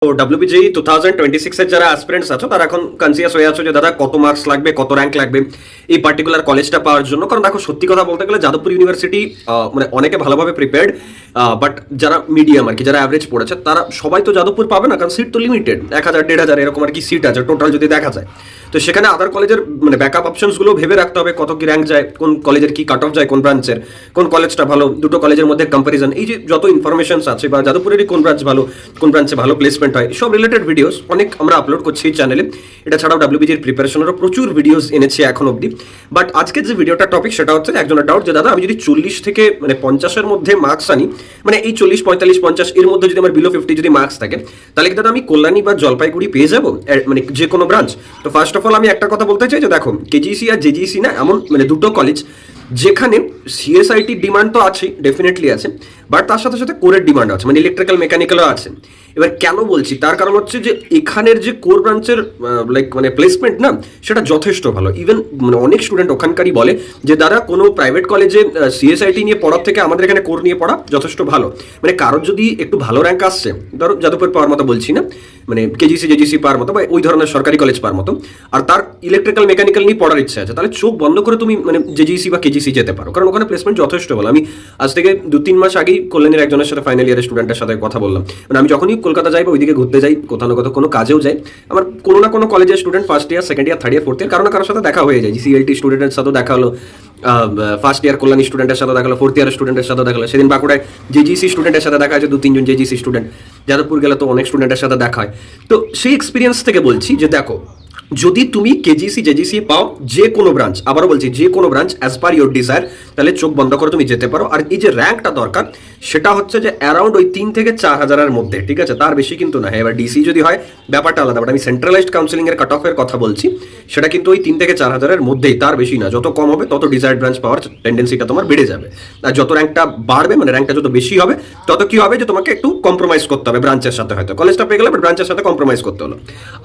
তো ডাব্লিউবিজি 2026 এর যারা অ্যাসপিরেন্টস আছো তারা এখন কনসিয়াস হয়ে আছো যে দাদা কত মার্কস লাগবে, কত র্যাঙ্ক লাগবে এই পার্টিকুলার কলেজটা পাওয়ার জন্য। কারণ দেখো, সত্যি কথা বলতে গেলে যাদবপুর ইউনিভার্সিটি মানে অনেকে ভালোভাবে প্রিপেয়ার্ড, বাট যারা মিডিয়াম আর কি, যারা অ্যাভারেজ পড়েছে তারা সবাই তো যাদবপুর পাবে না, কারণ সিট তো লিমিটেড, 1000-1500 এরকম আর কি সিট আছে টোটাল যদি দেখা যায়। তো সেখানে আদার কলেজের মানে ব্যাকআপ অপশনসগুলো ভেবে রাখতে হবে, কত কি র্যাঙ্ক যায়, কোন কলেজের কি কাট অফ যায়, কোন ব্রাঞ্চের কোন কলেজটা ভালো, দুটো কলেজের মধ্যে কম্পারিজন, এই যে যত ইনফরমেশনস আছে, বা যাদবপুরেরই কোন ব্রাঞ্চ ভালো, কোন ব্রাঞ্চে ভালো প্লেসমেন্ট হয়, সব রিলেটেড ভিডিওস অনেক আমরা আপলোড করছি এই চ্যানেলে। এটা ছাড়াও ডাব্লিউবিজির প্রিপারেশনেরও প্রচুর ভিডিওস এনেছি এখন অবধি। বাট আজকের যে ভিডিওটা টপিক সেটা হচ্ছে একজনের ডাউট যে দাদা আমি যদি 40 থেকে মানে 50-এর মধ্যে মার্কস আনি, মানে এই 40, 45, 50 এর মধ্যে যদি আমার বিলো 50 যদি মার্কস থাকে, তাহলে কি দাদা আমি কল্যাণী বা জলপাইগুড়ি পেয়ে যাবো, মানে যে কোনো ব্রাঞ্চ? তো ফার্স্ট অফ অল আমি একটা কথা বলতে চাই যে দেখো, কেজিসি আর জেজিসি না, এমন মানে দুটো কলেজ যেখানে সিএসআইটি ডিমান্ড তো আছে, ডেফিনেটলি আছে, বাট তার সাথে সাথে কোরের ডিমান্ড আছে, মানে ইলেকট্রিক্যাল মেকানিক্যালও আছে। এবার কেন বলছি, তার কারণ হচ্ছে যে এখানের যে কোর ব্রাঞ্চের লাইক মানে প্লেসমেন্ট না, সেটা যথেষ্ট ভালো। ইভেন মানে অনেক স্টুডেন্ট ওখানকারই বলে যে দাদা কোনো প্রাইভেট কলেজে সিএসআইটি নিয়ে পড়ার থেকে আমাদের এখানে কোর নিয়ে পড়া যথেষ্ট ভালো। মানে কারোর যদি একটু ভালো র্যাঙ্ক আসছে, ধরো যাদবপুর পাওয়ার মতো বলছি না, মানে কেজিসি জেজিসি পাওয়ার মতো বা ওই ধরনের সরকারি কলেজ পাওয়ার মতো, আর তার ইলেকট্রিক্যাল মেকানিক্যাল নিয়ে পড়ার ইচ্ছা আছে, তাহলে চোখ বন্ধ করে তুমি মানে জেজিসি বা কেজিসি যেতে পারো, কারণ ওখানে প্লেসমেন্ট যথেষ্ট ভালো। আমি আজ থেকে 2-3 মাস আগেই কল্যাণীর একজনের সাথে ফাইনাল ইয়ারের স্টুডেন্টের সাথে কথা বললাম। মানে আমি যখনই কলকাতা যাই বা ওইদিকে ঘুরতে যাই, কোথাও না কোথাও কোনো কাজেও যাই, আমার কোনো না কোনো কলেজের student first year, second year, third year, fourth year কারো না কারোর সাথে দেখা হয়ে যায়। সিএলটি স্টুডেন্টের সাথেও দেখা হলো, ফার্স্ট ইয়ার কল্যাণী স্টুডেন্টের সাথে দেখা হলো, ফোর্থ ইয়ার স্টুডেন্টের সাথে দেখা হলো, সেদিন বাঁকুড়ায় জেজিসি স্টুডেন্টের সাথে দেখা হয়েছে, 2-3 জন জেজিসি স্টুডেন্ট। যাদবপুর গেলে তো অনেক স্টুডেন্টের সাথে দেখা হয়। তো সেই এক্সপিরিয়েন্স থেকে বলছি যে দেখো, যদি তুমি কেজিসি জেজিসি পাও, যে কোনো ব্রাঞ্চ, আবারও বলছি যে কোনো branch as per your desire, তাহলে চোখ বন্ধ করে তুমি যেতে পারো। আর এই যে র্যাঙ্কটা দরকার, সেটা হচ্ছে যে অ্যারাউন্ড ওই 3 থেকে 4,000-এর মধ্যে, ঠিক আছে, তার বেশি কিন্তু না। এবার ডিসি যদি হয় ব্যাপারটা আলাদা, বাট আমি সেন্ট্রালাইজড কাউন্সিলিং এর কাট অফের কথা বলছি, সেটা কিন্তু ওই 3 থেকে 4,000-এর মধ্যেই, তার বেশি না। যত কম হবে তত ডিজায়ার্ড ব্রাঞ্চ পাওয়ার টেন্ডেন্সিটা তোমার বেড়ে যাবে। আর যত র্যাঙ্কটা বাড়বে, মানে র্যাঙ্কটা যত বেশি হবে, তত কি হবে যে তোমাকে একটু কম্প্রোমাইজ করতে হবে ব্রাঞ্চের সাথে, হয়তো কলেজটা পেয়ে গেলে বাট ব্রাঞ্চের সাথে কম্প্রোমাইজ করতে হলো।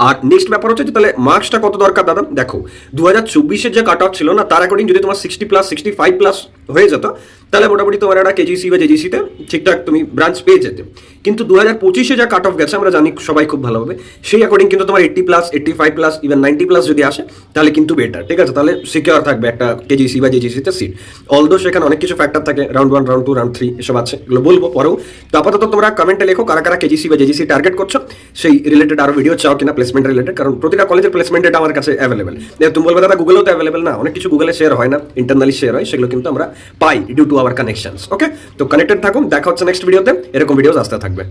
আর নেক্সট ব্যাপার হচ্ছে যে তাহলে মার্কসটা কত দরকার দাদা? দেখো, 2024-এর যে কাট অফ ছিল না, তার অ্যাকর্ডিং যদি তোমার 60+, 65+ হয়ে যেত, তাহলে মোটামুটি তোমার একটা কেজিসি বা জেজিসিতে ঠিকঠাক তুমি ব্রাঞ্চ পেয়ে যেতে। কিন্তু 2025-এ যা কাট অফ গেছে, আমরা জানি সবাই খুব ভালোভাবে, সেই অ্যাকর্ডিং কিন্তু তোমার 80+, 85+, ইভেন 90+ যদি আসে, তাহলে কিন্তু বেটার, ঠিক আছে, তাহলে সিকিউর থাকবে একটা কেজিসি বা জেজিসিতে সিট। অলদো সেখানে অনেক কিছু ফ্যাক্টর থাকে, রাউন্ড 1, রাউন্ড 2, রাউন্ড 3 এসব আছে, এগুলো বলবো পরেও। তো আপাতত তোমরা কমেন্টে লেখো কারা কারা কেজিসি বা জেজিসি টার্গেট করছো, সেই রিলেটেড আরো ভিডিও চাও কিনা প্লেসমেন্ট রিলেটেড, কারণ প্রতিটা কলেজের প্লেসমেন্ট ডেটা আমার কাছে অ্যাভেলেবেল। তুমি বলবে দাদা গুগলেও তো অ্যাভেলেবেল না, অনেক কিছু গুগলে শেয়ার হয় না, ইন্টারনালি শেয়ার হয়, সেগুলো কিন্তু আমরা পাই ডিউ টু আওয়ার কানেকশনস। ওকে, তো কানেক্টেড থাকুন, দেখা হচ্ছে নেক্সট ভিডিওতে, এরকম ভিডিওস আসতে থাকবে।